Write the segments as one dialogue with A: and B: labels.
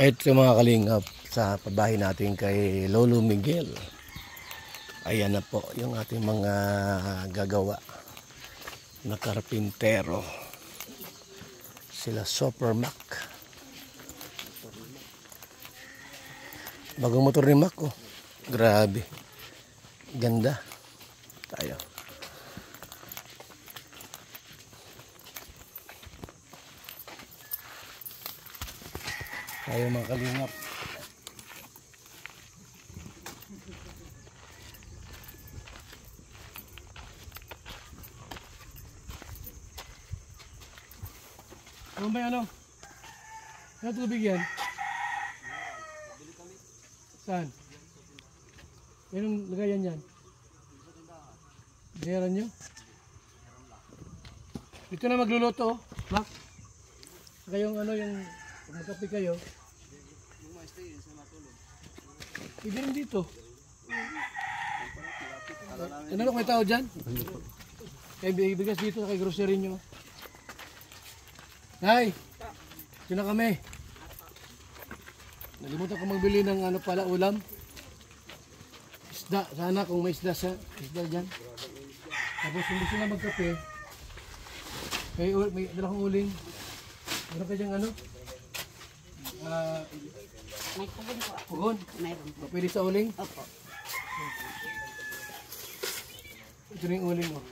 A: Ito mga kalingap sa pabahay natin kay Lolo Miguel. Ayan na po yung ating mga gagawa na karpintero. Sila Super Mac. Bagong motor ni Mac, oh. Grabe. Ganda. Tayo. Tayo mga kalingap. Ano ba ano? Ano tubig yan? Saan? Anong lagayan yan? Meron nyo? Dito na magluluto, Mac. Saka yung ano yung magkape kayo. Pwede rin dito. Ano na may tao dyan? Kaya bigas dito kay grocery nyo. Nay! Ito na kami. Nalimutan ko magbili ng ano pala ulam. Isda. Sana kung may isda sa isda dyan. Tapos kung gusto na magkape, may dalawang uling. Meron ka dyan ano?
B: May pugon po ako.
A: Pugon?
B: Mayroon po.
A: Pwede sa uling?
B: Opo.
A: Ito na yung uling mo.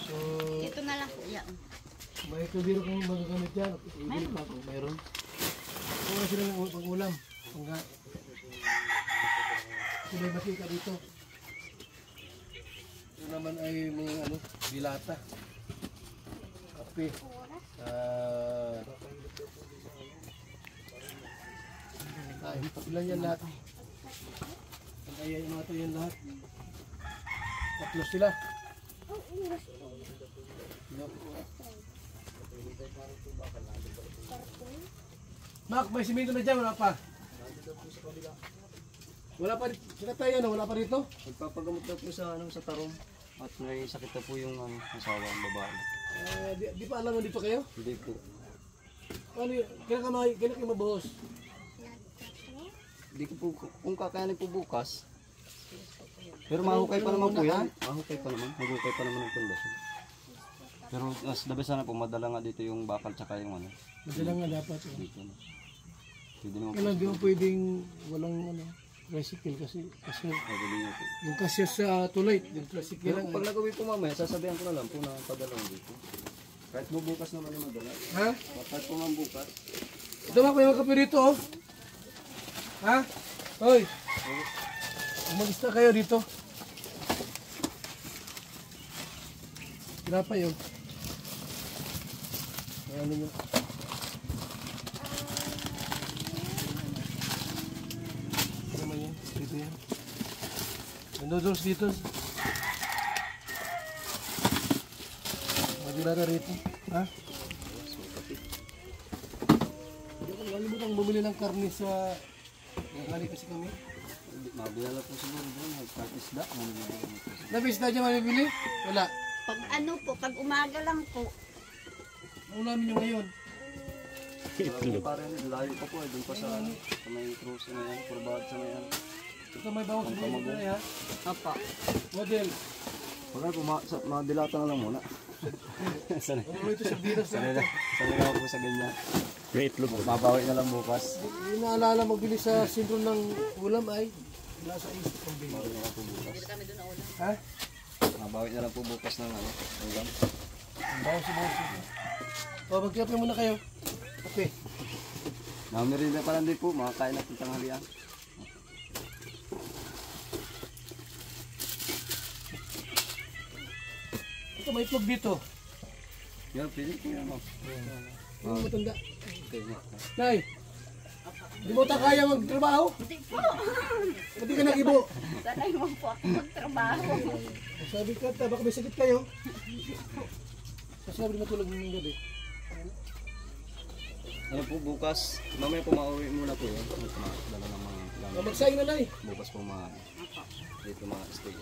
A: So,
B: Ito na lang po yan.
A: may kabiro kong magagamit dyan. Mayroon pa kung mayroon. Kung sila ng pang-ulam. Pangga. So, may matika dito. Ito naman ay mga ano, dilata. Kape. Ilan yan lahat? Ay, mga ito yan lahat. Tatlo sila. Mac, may simento na dyan, wala pa? Wala pa dito? Sila tayo, ano? Wala pa dito?
C: Nagpapagamot na po sa sa tarong at may sakit na po yung asawa ng babae.
A: Di pa alam mo dito kayo?
C: Hindi po.
A: Ano yun? Kailan kayo mabuhos?
C: Hindi ko po, kung kakayanin po bukas. Pero mahukay pa naman po yan. Mahukay pa naman. Mahukay pa naman ang pundasyon. Pero mas dabi sana po, madala nga dito yung bakal tsaka yung ano.
A: Madala nga dapat.
C: Dito na. Pwede naman po.
A: Kailan di mo pwedeng walang ano, tricycle kasi
C: Pwede niyo po.
A: yung kasi sa tulay, yung tricycle
C: Pero
A: lang.
C: pag nagawin po mamaya, sasabihan ko na lang po na padala dito. Kahit mo bukas naman yung madala.
A: Ha?
C: Kahit po man bukas.
A: Ito ba may magkape dito, oh? Ha? Hoy! Umagista kayo dito. Pinapay, oh. Ano nyo? Ano naman yan? Dito yan. May noodles dito. Magdilata rito. Ha? Hindi ko nalimutan bumili ng karne sa... Nakali kasi kami.
C: Mabila po siguro doon. Kahit isda.
A: Nabis na dyan mamibili? Wala.
B: Pag ano po, pag umaga lang po.
A: Naulamin nyo ngayon.
C: Parang layo pa po. Doon pa sa may cruise na yan. Purbad sa may yan.
A: Ito may bawang siguro na ha.
B: Opo.
A: Model.
C: Pagka po, madilata na lang muna. Sanay.
A: Ano ito sa biras na ito?
C: Sanay na po sa ganyan. May itlog. Mabawi na lang bukas.
A: Yung naalala magbili sa sintron ng ulam ay nasa isip kong bili.
C: Mabawi na lang po bukas.
A: Ha?
C: Mabawi na lang po bukas ng ano. Ulam.
A: Ang bawang si bawang siya. O, magkape muna kayo. Kape.
C: Namirinda pa lang din po. Makakain natin tanghalian.
A: Ito may itlog dito.
C: Yan, pili ko yan.
A: Yung matanda.
C: Okay na.
A: Nay, di mo ta kaya magtrabaho?
B: Hindi po.
A: Hindi ka nag-ibo.
B: Sanay mo po ako magtrabaho.
A: Sabi ka, baka may sakit kayo. Kasi sabi matulog ng gabi.
C: Ano po bukas? Mamaya po mauwi muna po yan. Dala ng mga gamit.
A: Magsaing na, Nay.
C: Bukas po mga dito mga stay.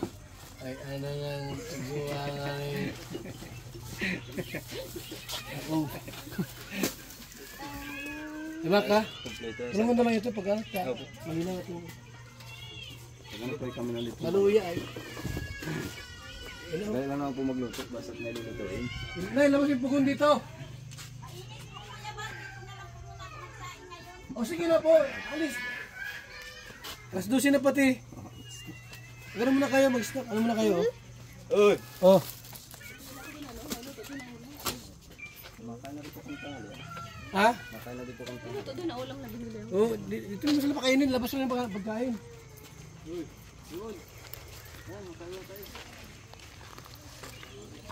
A: Ay, ano nang buhay. Ako. Diba ka?
C: Kompleto.
A: Ano mo na lang ito pag malinaw ito.
C: Ano po kami nandito?
A: Maluya ay.
C: Dahil lang naman po magluto, basta't may lulutuin.
A: Nay, labas yung pugon dito. O sige na po, alis. Alas 12 na pati. Gano'n muna kayo, mag-stop. Ano muna kayo?
C: Uy!
A: Oh.
C: Makain na rin po kami tangali.
A: Ha?
C: Makain na rin po kami tangali.
B: Ito doon na ulam na binili.
A: Oh, dito naman sila pakainin. Labas na yung pagkain.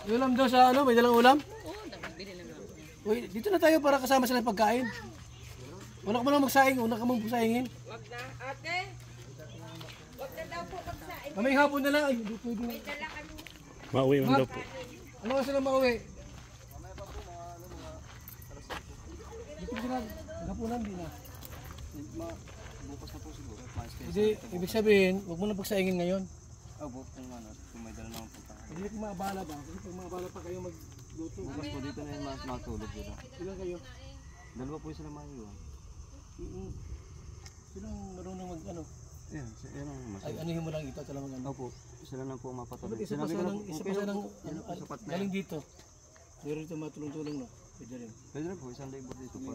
A: May ulam daw sa ano? May dalang ulam?
B: Oo, nabili lang ako.
A: Uy, dito na tayo para kasama sila pagkain. Wala ka mo lang magsaing. Una ka mong pasaingin.
D: Wag na, ate. Wag na daw po magsaing.
A: Mamayang hapon na lang. Ay, hindi pwede na.
D: Dala kami.
E: Mauwi man daw po.
A: Ano kasi na mauwi? Dito sila. Gapunan din na.
C: Bukas na po siguro. Mais kayo.
A: Hindi, ibig sabihin, huwag mo na pagsaingin ngayon.
C: Opo, kung ano, kung may dala naman po tangali.
A: Hindi kung maabala ba? Kasi pag maabala pa kayo magluto.
C: Bukas po dito na yung matulog dito.
A: Ilan kayo?
C: Dalawa po sila maiwan.
A: Silang marunong mag ano?
C: Yan, yan ang mas.
A: Ay, anuhin mo lang ito talaga mag ano.
C: Opo, sila na po mapatuloy.
A: Isa pa
C: Sinabi ko na po,
A: isa pa sa ng ano,
C: sapat na
A: galing dito. Meron dito matulong-tulong no. Pwede rin.
C: Pwede na po, 1,000 dito po.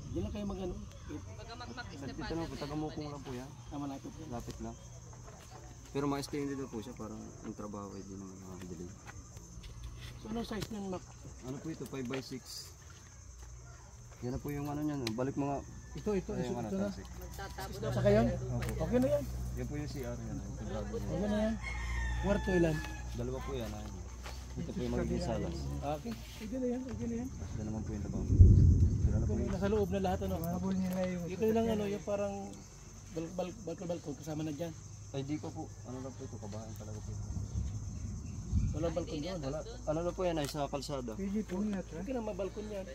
A: Diyan lang kayo mag ano.
C: Dito na po, taga-mukong lang po yan.
A: Tama na ito.
C: Lapit lang. Pero ma-explain din po siya para yung trabaho ay di naman nakakadali.
A: So anong size niyan, Mac?
C: Ano po ito, 5x6. Yan na po yung ano niyan. Balik mga...
A: Ito,
C: Ay, yung ano,
A: ito na.
C: tansik.
A: Sa kayo? Okay na yan.
C: Yan po yung CR yan. Yung trabaho niya.
A: Okay na yan. Kwarto ilan?
C: Dalawa po yan. Ay. Ito po yung magiging salas.
A: Okay. Okay na yan. Okay na yan.
C: Ito naman po yung trabaho. Sila na po yung...
A: Nasa loob na lahat ano. Habol nila yung... Ito lang ano, yung parang balkon kasama na dyan.
C: Ay, di ko po. Ano lang po ito, kabahan talaga po.
A: Walang balkon doon.
C: Wala. Ano na po yan ay sa kalsada.
A: Okay na, mabalkon yan.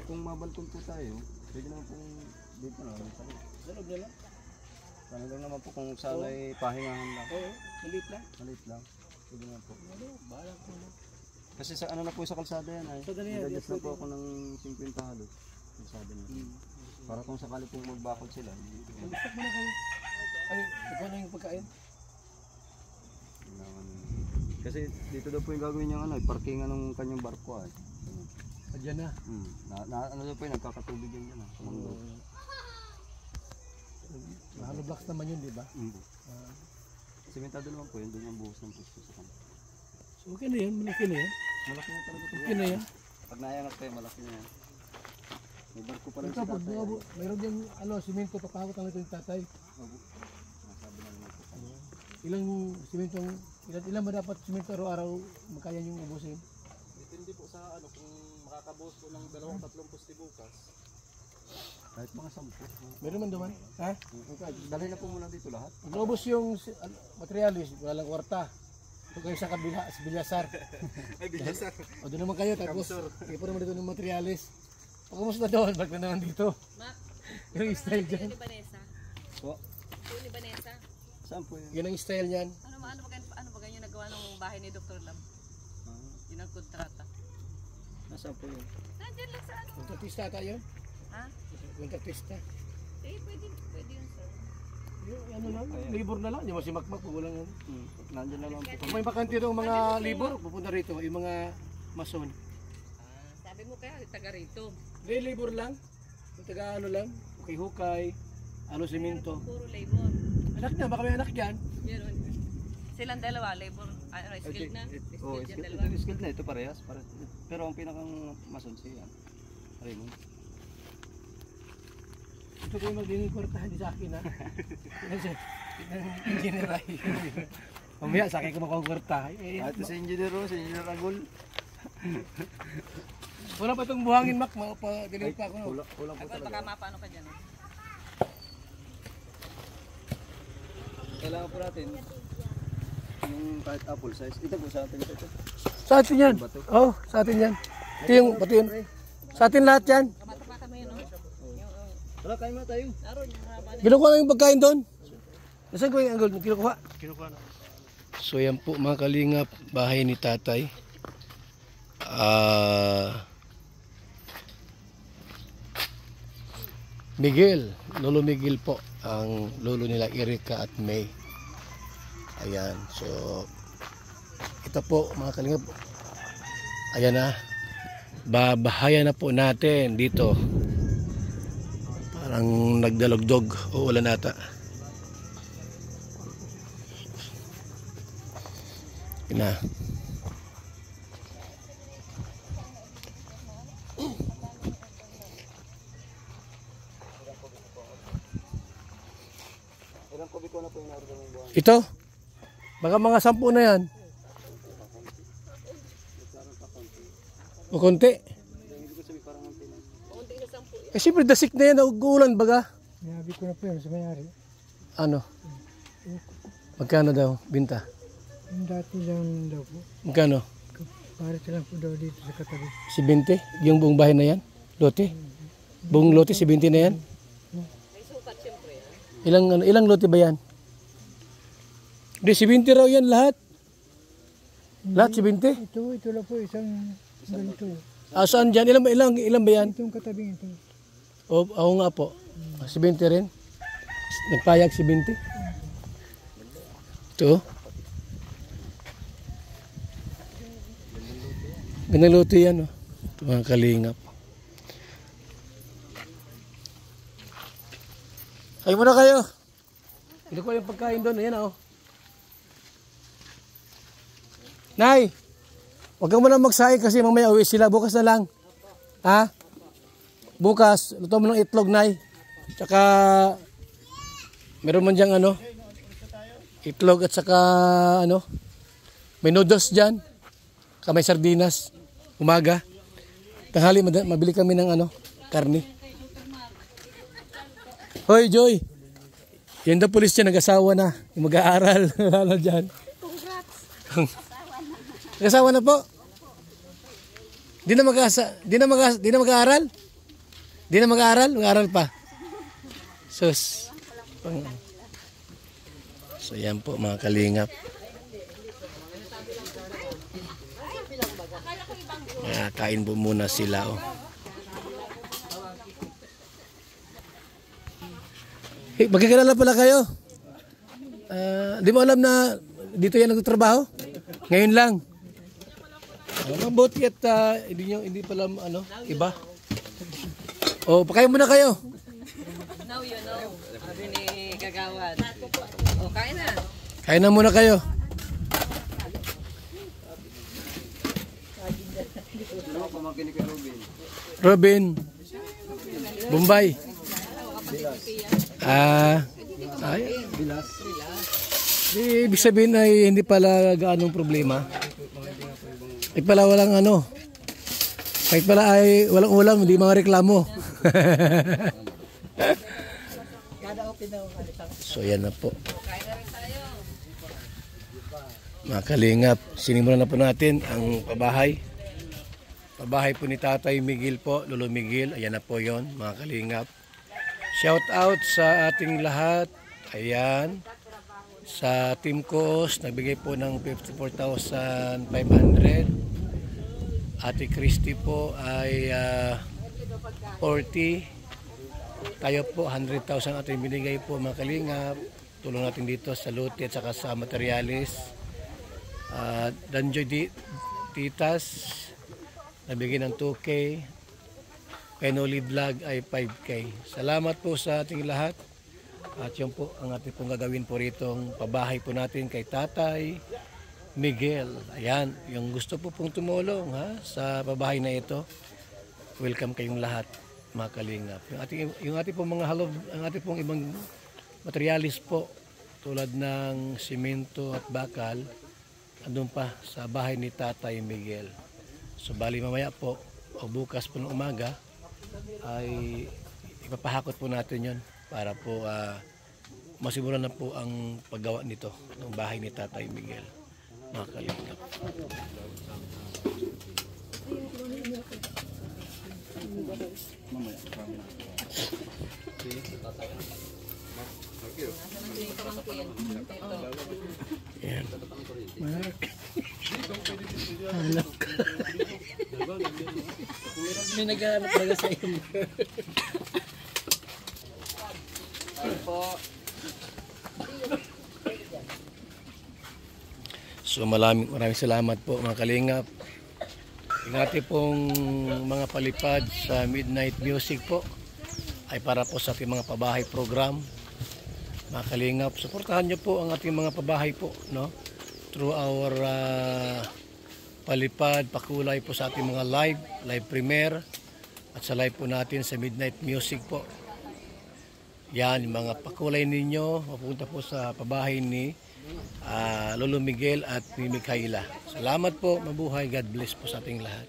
C: Kung mabalkon po tayo, pwede naman pong dito na.
A: Sa loob na lang.
C: Ano lang naman po kung saan ay pahingahan lang.
A: Oo, maliit lang.
C: Maliit lang. Pwede naman po.
A: Ano, bahala ko na.
C: Kasi sa ano na po sa kalsada yan ay.
A: Kalsada na yan,
C: Nag-adjust na
A: yes,
C: po ako ng 50 halos. Kalsada na. Para kung sakali pong magbakod sila.
A: Mag-stop muna kayo. Ay, ikaw na yung pagkain.
C: Kailangan. Kasi dito daw po yung gagawin niyang ano, parkingan ng kanyang barko ay.
A: Adyan na.
C: Ano daw po yung nagkakatubig yan yan. Tumanggo.
A: Hollow blocks naman yun, di ba?
C: Sementado naman po yun, doon yung buhos ng pusto sa kanila.
A: So, okay na yan, malaki na yan.
C: Malaki na talaga po.
A: Okay na yan.
C: Pag nayangat kayo, malaki na yan. May barko pa rin
A: Ito,
C: si
A: pag
C: tatay.
A: mayroon din, ano, simento, papahakot ang ito yung tatay.
C: Opo. Nasabi na naman po kami.
A: Ilang simento, ilan ba dapat simento araw-araw magkaya yung ubusin?
E: Depende po sa ano kung makakabuhos po ng 2-3 poste bukas.
C: Kahit mga 10.
A: Meron man duman? Ha?
C: Dalhin na po muna dito lahat.
A: Pag ubos yung materialis, walang kwarta. Ito kayo sa kabila, sa Bilyasar.
E: Ay, bilyasar.
A: O doon naman kayo, tapos ipo naman dito ng materialis. Pag ubos na doon, balik na naman dito. Yung style dyan.
D: Ni Vanessa.
C: Po?
D: Ito ni Vanessa.
C: Saan po yun?
A: Yan ang style niyan.
D: Ano ba ganyan nagawa ng bahay ni Dr. Lam? Yun ang kontrata.
C: Nasaan po yun?
D: Nandiyan lang sa ano.
A: Kontratista tayo.
D: Ha?
A: Kontratista.
D: Eh, pwede yun sir.
A: Yung ano lang, labor na lang. Yung si Makmak, pugulang yan.
C: Nandyan na lang po.
A: Pag may bakante ng mga labor, pupunta rito. Yung mga mason.
D: Sabi mo kaya, taga rito.
A: Hindi, labor lang. Yung taga ano lang, hukay-hukay, ano simento.
D: Puro labor.
A: Anak na, baka may anak dyan.
D: Meron. Silang dalawa, labor. Skilled na.
C: Oo,
D: Skilled yan
C: skilled.
D: dalawa.
C: Ito skilled na. Ito parehas. Pero ang pinakang mason siya. Raymond.
A: Ito ko yung magdingin kwartahan di sa akin ha. Engineer ay. Mamaya sa akin ko makakong kwarta.
C: Ito si Engineer Ro, si Engineer Agol.
A: Wala pa itong buhangin Mac, mapadiling pa ako. No?
C: Kulang po
D: Agol,
C: talaga.
D: baka mapaano ka dyan.
C: Kailangan po natin yung kahit apple size. Ito po sa atin ito.
A: Sa atin yan. Oh, sa atin yan. Ito yung, pati yun. Sa atin lahat yan.
D: Kamata-mata mo yun, no?
C: Tara, kain mo tayo.
D: Naroon, yung haba na.
A: Kinukuha na yung pagkain doon. Nasaan ko yung anggol? Kinukuha? Kinukuha na. So yan po mga kalingap, bahay ni tatay. Miguel, Lolo Miguel po, ang lolo nila Erika at May. Ayan, so ito po mga kalingap. Ayan na. Babahayan na po natin dito. Parang nagdalogdog o ulan ata. Yun na. Ito? Baka mga 10 na yan. O konti. Eh siyempre dasik na yan. Ulan baga.
E: Sinabi ko na po yun sa mayari.
A: Ano? Magkano daw binta?
E: Yung dati lang daw po.
A: Magkano?
E: Parit lang po daw dito sa katabi.
A: Si 20? Yung buong bahay na yan? Lote? Buong lote si 20 na yan? Ilang lote ba yan? Hindi, si 20 raw yan lahat. Lahat si 20?
E: Ito lang po isang ganito.
A: Saan dyan? Ilang ba yan?
E: Itong katabing ito.
A: O, ako nga po. Si 20 rin. Nagpayag si 20. Ito. Gandang luto yan. Oh. Ito mga kalingap. Ay muna kayo. Hindi ko yung pagkain doon. Ayan oh. Nay, huwag kang muna magsaing kasi mamaya uwi sila. Bukas na lang. Ha? Bukas, luto mo ng itlog, Nay. Tsaka, meron man diyang ano, itlog at saka, ano, may noodles dyan. Saka may sardinas. Umaga. Tanghali, mabili kami ng ano, karne. Hoy, Joy. Yan daw pulis dyan, nag-asawa na. Yung mag-aaral. Wala dyan. Congrats. Nag-asawa na po. Di na mag-aaral? Di na mag-aaral? Mag-aaral pa. Sus. So yan po mga kalingap. Kain po muna sila. Oh. Hey, magkakilala pala kayo? Di mo alam na dito yan nagtatrabaho? Ngayon lang. Mabuti at hindi pala ano, iba. O, pakain muna kayo.
D: Now you know. Sabi ni Kagawad. O, kain na.
A: Kain na muna kayo.
C: Ano pamangkin ni kay Robin?
A: Robin. Bombay. Ay.
C: Bilas.
A: Ibig sabihin ay hindi pala gaanong problema. Kahit pala walang ano. Kahit pala ay walang ulam, hindi mga reklamo. So yan na po. Mga kalingap, sinimulan na po natin ang pabahay. Pabahay po ni Tatay Miguel po, Lolo Miguel. Ayan na po yon mga kalingap. Shout out sa ating lahat. Ayan. Sa Team Coast, nagbigay po ng 54,500. Ate Christy po ay 40. Tayo po 100,000 ating binigay po mga kalingap. Tulong natin dito sa lote at saka sa materialis. Danjoy Titas nabigay ng 2K. Penoli Vlog ay 5K. Salamat po sa ating lahat. At yun po ang ating pong gagawin po rito. Pabahay po natin kay Tatay Miguel. Ayan, yung gusto po pong tumulong sa pabahay na ito. Welcome kayong lahat mga kalingap. Yung ating pong mga ang ating pong ibang materialis po tulad ng simento at bakal andun pa sa bahay ni Tatay Miguel. So bali mamaya po o bukas po ng umaga ay ipapahakot po natin yon para po masimulan na po ang paggawa nito ng bahay ni Tatay Miguel. Mga kalingap. Yan. Hanap ka. May naghahanap talaga sa iyo. So maraming salamat po mga kalingap. Ingati pong mga palipad sa Midnight Music po ay para po sa ating mga pabahay program. Mga kalingap, suportahan nyo po ang ating mga pabahay po, no? Through our palipad, pakulay po sa ating mga live premiere at sa live po natin sa Midnight Music po. Yan, yung mga pakulay ninyo, mapunta po sa pabahay ni Lolo Miguel at ni Micaela. Salamat po, mabuhay, God bless po sa ating lahat.